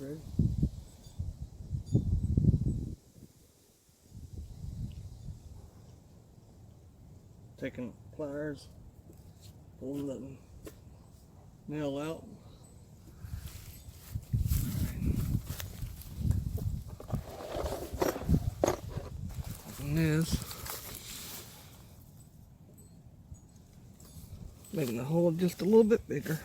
Ready? Taking pliers, pulling the nail out. And this, making the hole just a little bit bigger.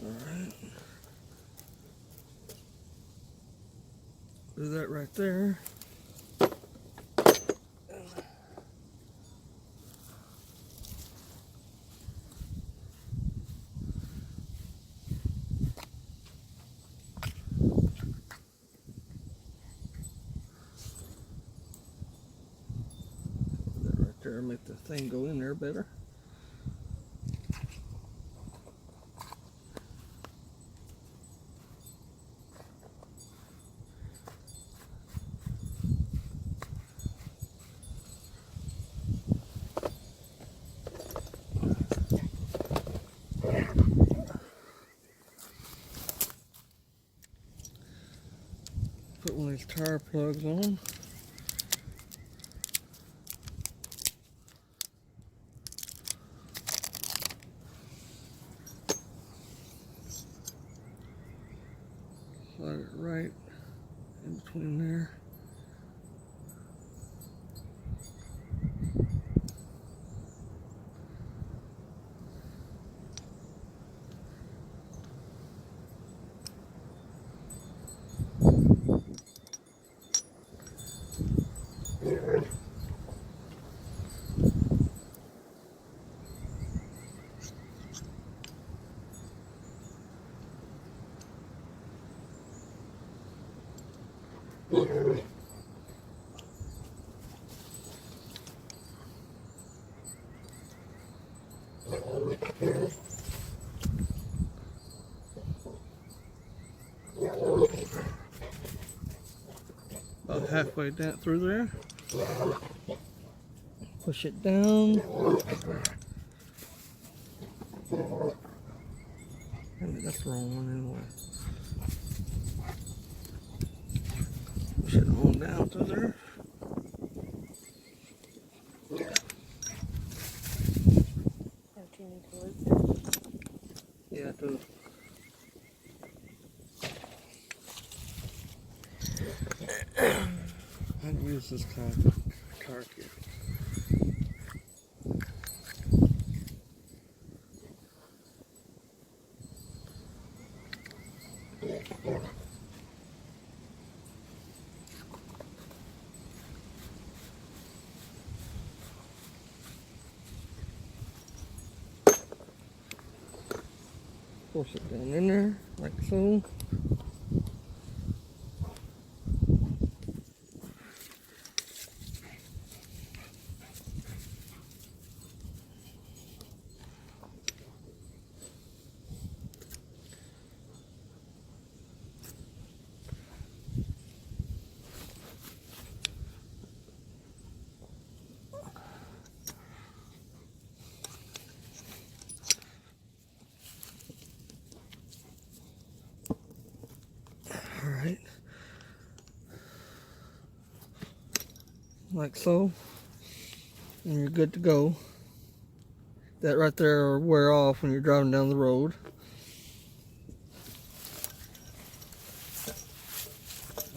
Alright. Do that right there. That right there, make the thing go in there better. Put one of these tire plugs on. Slide it right in between there. About halfway down through there. Push it down. That's the wrong one anyway. Push it on down to there. Don't you need to loop? Yeah, I do. I'd use this kind of car kit. Force it down in there, like so. Alright, like so, and you're good to go. That right there will wear off when you're driving down the road.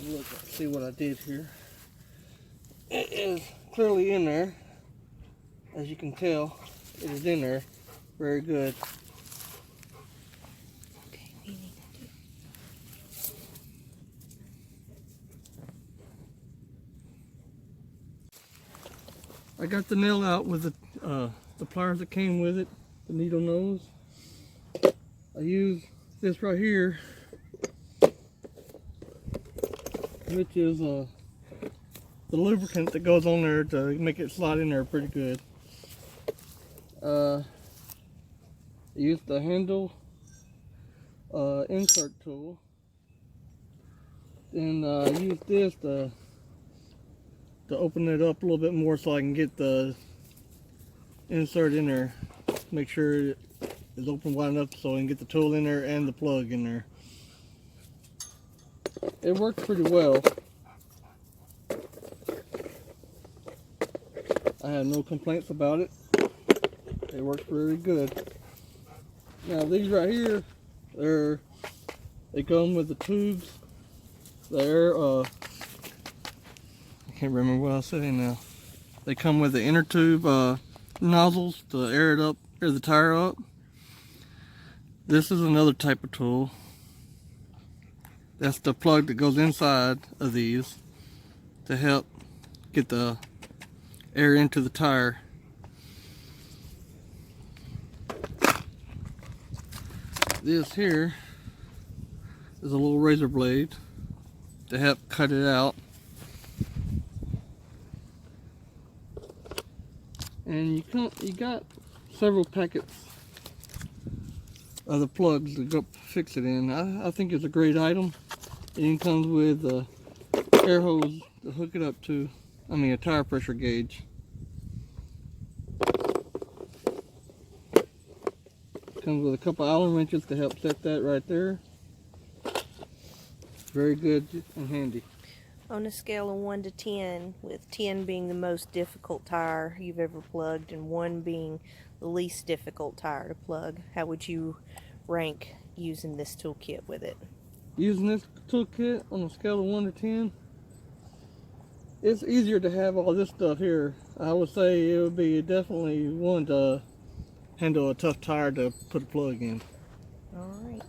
Look, see what I did here. It is clearly in there. As you can tell, it is in there very good. Okay, we need to do. I got the nail out with the pliers that came with it, the needle nose. I use this right here, which is the lubricant that goes on there to make it slide in there pretty good. Use the handle insert tool. Then use this to open it up a little bit more so I can get the insert in there. Make sure it is open wide enough so I can get the tool in there and the plug in there. It works pretty well. I have no complaints about it. It works very good. Now these right here, they come with the tubes. They're I can't remember what I was saying now. They come with the inner tube nozzles to air it up, air the tire up. This is another type of tool. That's the plug that goes inside of these to help get the air into the tire. This here is a little razor blade to help cut it out. And you got several packets of the plugs to go fix it in. I think it's a great item. It even comes with a air hose to hook it up to, a tire pressure gauge. Comes with a couple Allen wrenches to help set that right there. Very good and handy. On a scale of 1 to 10, with 10 being the most difficult tire you've ever plugged and 1 being the least difficult tire to plug, how would you rank using this toolkit with it? Using this toolkit on a scale of 1 to 10, it's easier to have all this stuff here. I would say it would be definitely 1 to handle a tough tire to put a plug in. All right.